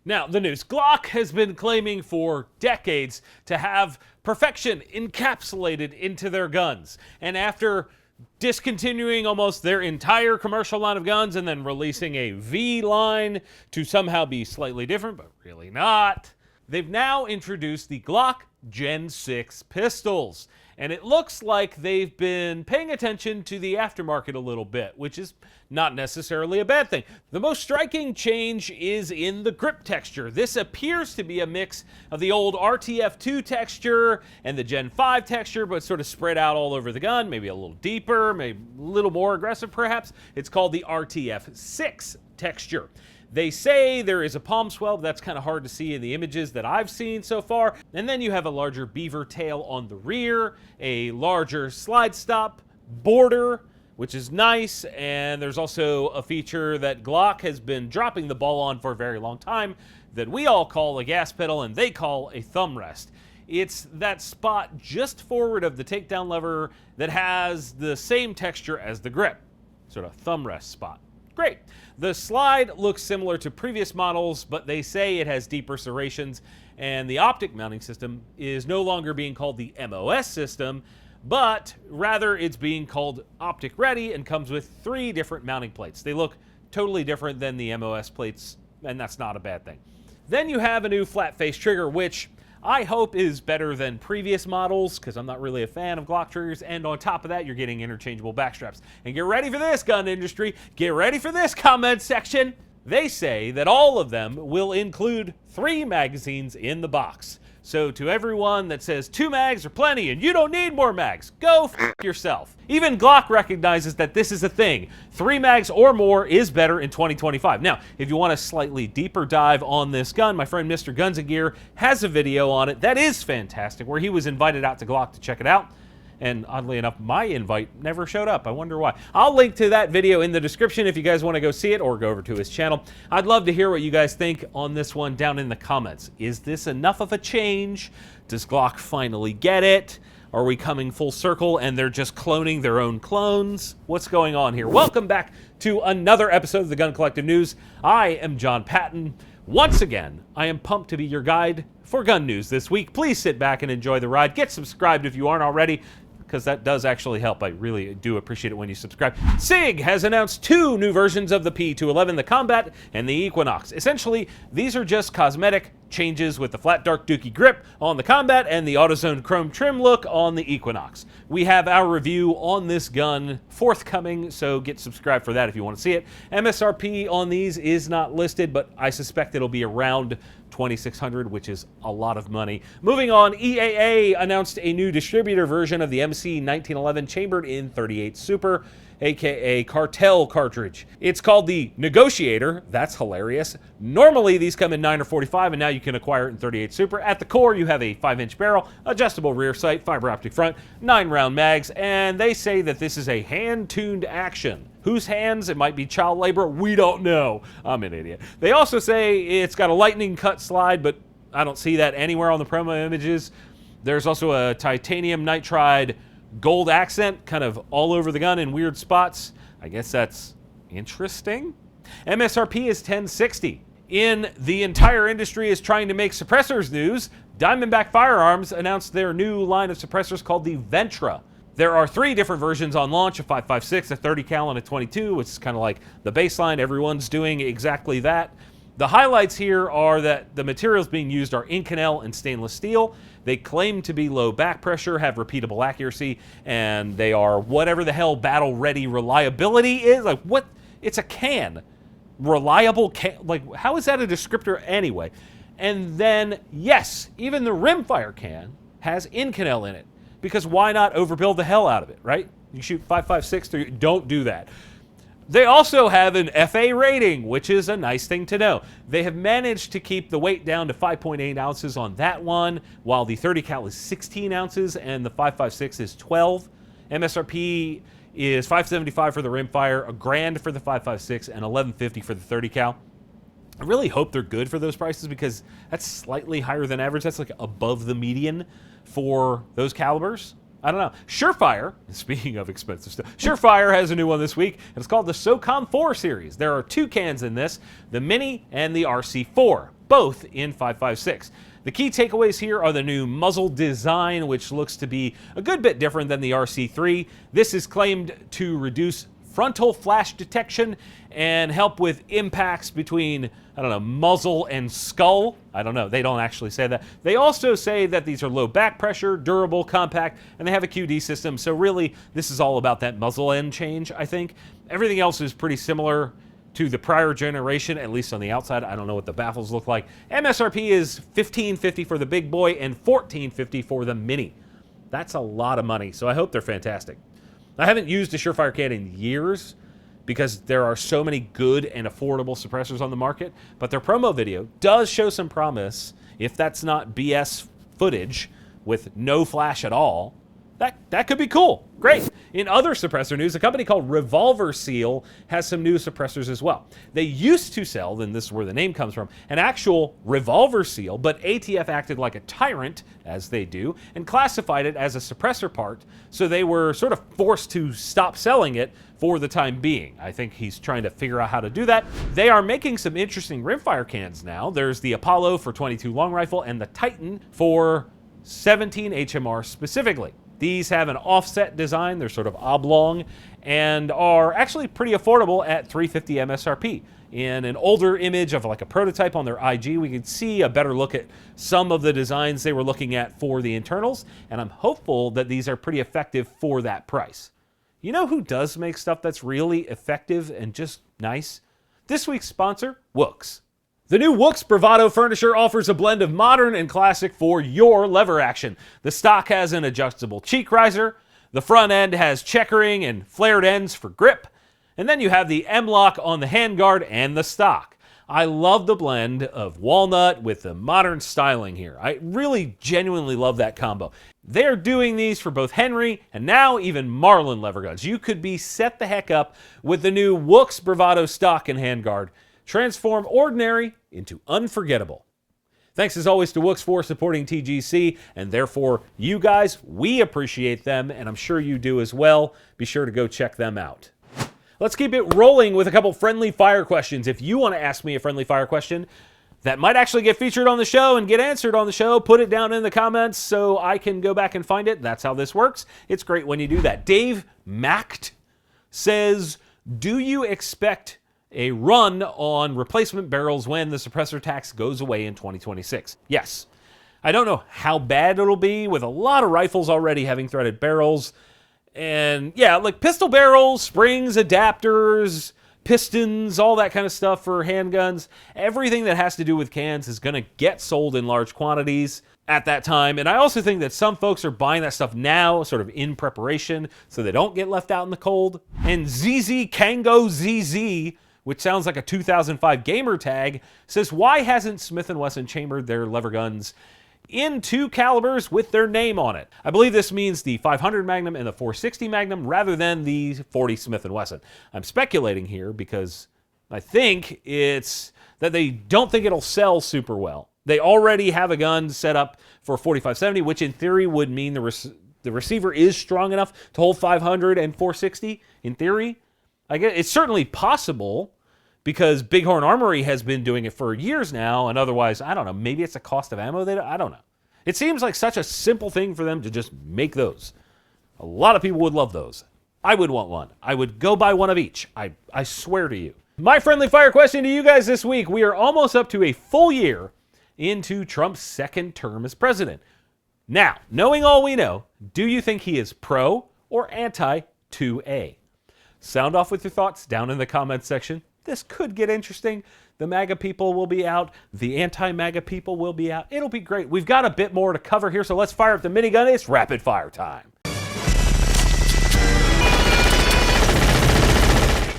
Now, the news. Glock has been claiming for decades to have perfection encapsulated into their guns. And after discontinuing almost their entire commercial line of guns and then releasing a V line to somehow be slightly different, but really not, they've now introduced the Glock Gen 6 pistols. And it looks like they've been paying attention to the aftermarket a little bit, which is not necessarily a bad thing. The most striking change is in the grip texture. This appears to be a mix of the old RTF2 texture and the Gen 5 texture, but sort of spread out all over the gun, maybe a little deeper, maybe a little more aggressive perhaps. It's called the RTF6 texture. They say there is a palm swell, but that's kind of hard to see in the images that I've seen so far. And then you have a larger beaver tail on the rear, a larger slide stop border, which is nice. And there's also a feature that Glock has been dropping the ball on for a very long time that we all call a gas pedal and they call a thumb rest. It's that spot just forward of the takedown lever that has the same texture as the grip, sort of thumb rest spot. Great. The slide looks similar to previous models, but they say it has deeper serrations, and the optic mounting system is no longer being called the MOS system, but rather it's being called optic ready and comes with 3 different mounting plates. They look totally different than the MOS plates, and that's not a bad thing. Then you have a new flat face trigger, which I hope is better than previous models, because I'm not really a fan of Glock triggers, and on top of that, you're getting interchangeable backstraps. And get ready for this, gun industry. Get ready for this, comment section. They say that all of them will include 3 magazines in the box. So to everyone that says 2 mags are plenty and you don't need more mags, go f yourself. Even Glock recognizes that this is a thing. 3 mags or more is better in 2025. Now, if you want a slightly deeper dive on this gun, my friend Mr. Guns and Gear has a video on it that is fantastic, where he was invited out to Glock to check it out. And oddly enough, my invite never showed up. I wonder why. I'll link to that video in the description if you guys want to go see it or go over to his channel. I'd love to hear what you guys think on this one down in the comments. Is this enough of a change? Does Glock finally get it? Are we coming full circle and they're just cloning their own clones? What's going on here? Welcome back to another episode of the Gun Collective News. I am John Patton. Once again, I am pumped to be your guide for gun news this week. Please sit back and enjoy the ride. Get subscribed if you aren't already, because that does actually help. I really do appreciate it when you subscribe. Sig has announced 2 new versions of the P211, the Combat and the Equinox. Essentially, these are just cosmetic changes with the flat dark dookie grip on the Combat and the AutoZone chrome trim look on the Equinox. We have our review on this gun forthcoming, so get subscribed for that if you want to see it. MSRP on these is not listed, but I suspect it'll be around $2,600, which is a lot of money. Moving on, EAA announced a new distributor version of the MC 1911 chambered in .38 Super, aka cartel cartridge. It's called the Negotiator. That's hilarious. Normally these come in 9 or 45, and now you can acquire it in .38 Super. At the core, you have a 5-inch barrel, adjustable rear sight, fiber optic front, 9-round mags, and they say that this is a hand-tuned action. Whose hands? It might be child labor. We don't know. I'm an idiot. They also say it's got a lightning cut slide, but I don't see that anywhere on the promo images. There's also a titanium nitride gold accent kind of all over the gun in weird spots. I guess that's interesting. MSRP is $1,060. In the entire industry is trying to make suppressors news, Diamondback Firearms announced their new line of suppressors called the Ventra. There are 3 different versions on launch, a 5.56, a 30 cal, and a 22, which is kind of like the baseline. Everyone's doing exactly that. The highlights here are that the materials being used are Inconel and stainless steel. They claim to be low back pressure, have repeatable accuracy, and they are whatever the hell battle-ready reliability is. Like, what? It's a can. Reliable can. Like, how is that a descriptor anyway? And then, yes, even the rimfire can has Inconel in it. Because why not overbuild the hell out of it, right? You shoot 5.56, don't do that. They also have an FA rating, which is a nice thing to know. They have managed to keep the weight down to 5.8 ounces on that one, while the 30 cal is 16 ounces and the 5.56 is 12. MSRP is $575 for the rimfire, $1,000 for the 5.56, and $1,150 for the 30 cal. I really hope they're good for those prices because that's slightly higher than average. That's like above the median for those calibers. I don't know. Surefire, speaking of expensive stuff, Surefire has a new one this week, and it's called the SOCOM 4 series. There are 2 cans in this, the Mini and the RC4. both in 5.56. The key takeaways here are the new muzzle design, which looks to be a good bit different than the RC3. This is claimed to reduce frontal flash detection and help with impacts between, I don't know, muzzle and skull. I don't know, they don't actually say that. They also say that these are low back pressure, durable, compact, and they have a QD system. So really, this is all about that muzzle end change, I think. Everything else is pretty similar to the prior generation, at least on the outside. I don't know what the baffles look like. MSRP is $1,550 for the big boy and $1,450 for the mini. That's a lot of money, so I hope they're fantastic. I haven't used a Surefire can in years because there are so many good and affordable suppressors on the market, but their promo video does show some promise. If that's not BS footage with no flash at all, that could be cool. Great. In other suppressor news, a company called Revolver Seal has some new suppressors as well. They used to sell, and this is where the name comes from, an actual Revolver Seal, but ATF acted like a tyrant, as they do, and classified it as a suppressor part, so they were sort of forced to stop selling it for the time being. I think he's trying to figure out how to do that. They are making some interesting rimfire cans now. There's the Apollo for 22 long rifle and the Titan for 17 HMR specifically. These have an offset design, they're sort of oblong, and are actually pretty affordable at $350 MSRP. In an older image of like a prototype on their IG, we can see a better look at some of the designs they were looking at for the internals, and I'm hopeful that these are pretty effective for that price. You know who does make stuff that's really effective and just nice? This week's sponsor, Woox. The new Woox Bravado furniture offers a blend of modern and classic for your lever action. The stock has an adjustable cheek riser, the front end has checkering and flared ends for grip, and then you have the M-lock on the handguard and the stock. I love the blend of walnut with the modern styling here. I really genuinely love that combo. They're doing these for both Henry and now even Marlin lever guns. You could be set the heck up with the new Woox Bravado stock and handguard. Transform ordinary into unforgettable. Thanks as always to Woox for supporting TGC, and therefore you guys, we appreciate them, and I'm sure you do as well. Be sure to go check them out. Let's keep it rolling with a couple friendly fire questions. If you want to ask me a friendly fire question that might actually get featured on the show and get answered on the show, put it down in the comments so I can go back and find it. That's how this works. It's great when you do that. Dave Macht says, do you expect a run on replacement barrels when the suppressor tax goes away in 2026? Yes. I don't know how bad it'll be with a lot of rifles already having threaded barrels. And yeah, like pistol barrels, springs, adapters, pistons, all that kind of stuff for handguns. Everything that has to do with cans is going to get sold in large quantities at that time. And I also think that some folks are buying that stuff now, sort of in preparation, so they don't get left out in the cold. And ZZ Kango ZZ, which sounds like a 2005 gamer tag, says, why hasn't Smith & Wesson chambered their lever guns in 2 calibers with their name on it? I believe this means the 500 Magnum and the 460 Magnum rather than the 40 Smith & Wesson. I'm speculating here because I think it's that they don't think it'll sell super well. They already have a gun set up for 4570, which in theory would mean the receiver is strong enough to hold 500 and 460 in theory. I guess it's certainly possible, because Bighorn Armory has been doing it for years now, and otherwise, I don't know, maybe it's a cost of ammo. I don't know. It seems like such a simple thing for them to just make those. A lot of people would love those. I would want one. I would go buy one of each. I swear to you. My friendly fire question to you guys this week. We are almost up to a full year into Trump's second term as president. Now, knowing all we know, do you think he is pro or anti 2A? Sound off with your thoughts down in the comments section. This could get interesting. The MAGA people will be out. The anti-MAGA people will be out. It'll be great. We've got a bit more to cover here, so let's fire up the minigun. It's rapid fire time.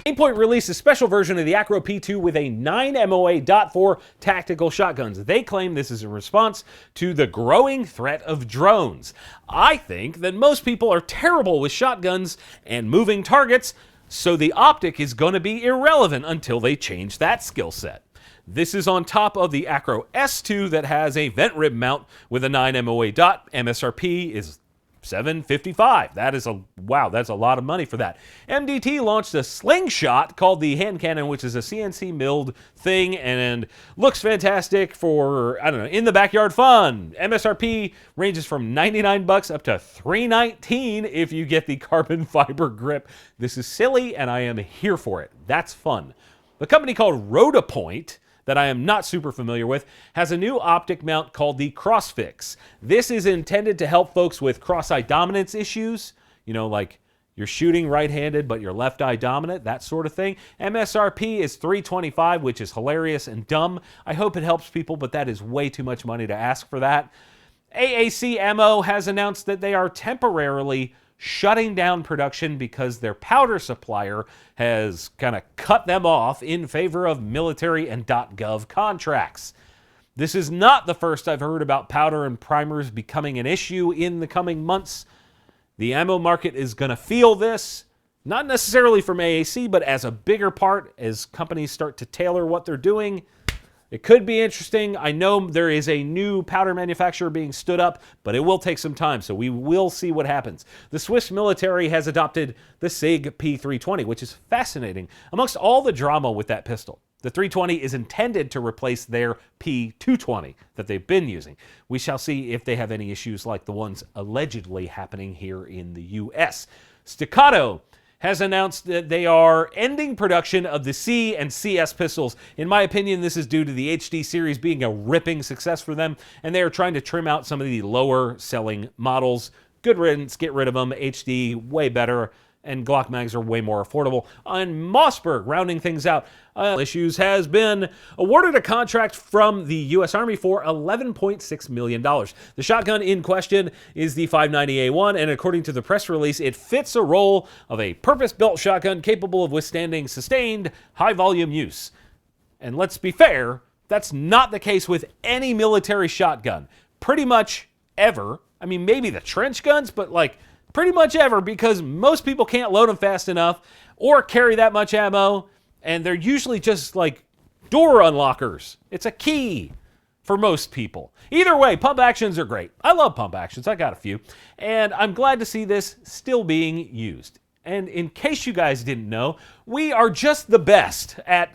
Aimpoint released a special version of the Acro P2 with a 9 MOA .4 tactical shotguns. They claim this is in response to the growing threat of drones. I think that most people are terrible with shotguns and moving targets, so the optic is going to be irrelevant until they change that skill set. This is on top of the Acro S2 that has a vent rib mount with a 9 MOA dot. MSRP is $755. That is wow, that's a lot of money for that. MDT launched a slingshot called the hand cannon, which is a CNC milled thing and looks fantastic for, I don't know, in the backyard fun. MSRP ranges from $99 up to $319 if you get the carbon fiber grip. This is silly and I am here for it. That's fun. The company called Rotapoint, that I am not super familiar with, has a new optic mount called the Crossfix. This is intended to help folks with cross-eye dominance issues, you know, like you're shooting right-handed but you're left-eye dominant, that sort of thing. MSRP is $325, which is hilarious and dumb. I hope it helps people, but that is way too much money to ask for that. AAC Ammo has announced that they are temporarily shutting down production because their powder supplier has kind of cut them off in favor of military and .gov contracts. This is not the first I've heard about powder and primers becoming an issue in the coming months. The ammo market is going to feel this, not necessarily from AAC, but as a bigger part as companies start to tailor what they're doing. It could be interesting. I know there is a new powder manufacturer being stood up, but it will take some time, so we will see what happens. The Swiss military has adopted the Sig P320, which is fascinating. Amongst all the drama with that pistol, the 320 is intended to replace their P220 that they've been using. We shall see if they have any issues like the ones allegedly happening here in the US. Staccato has announced that they are ending production of the C and CS pistols. In my opinion, this is due to the HD series being a ripping success for them, and they are trying to trim out some of the lower selling models. Good riddance, get rid of them. HD, way better, and Glock mags are way more affordable. On Mossberg, rounding things out, Issues has been awarded a contract from the U.S. Army for $11.6 million. The shotgun in question is the 590A1, and according to the press release, it fits a role of a purpose-built shotgun capable of withstanding sustained, high-volume use. And let's be fair, that's not the case with any military shotgun. Pretty much ever. I mean, maybe the trench guns, but like pretty much ever, because most people can't load them fast enough or carry that much ammo, and they're usually just like door unlockers. It's a key for most people. Either way, pump actions are great. I love pump actions. I got a few. And I'm glad to see this still being used. And in case you guys didn't know, we are just the best at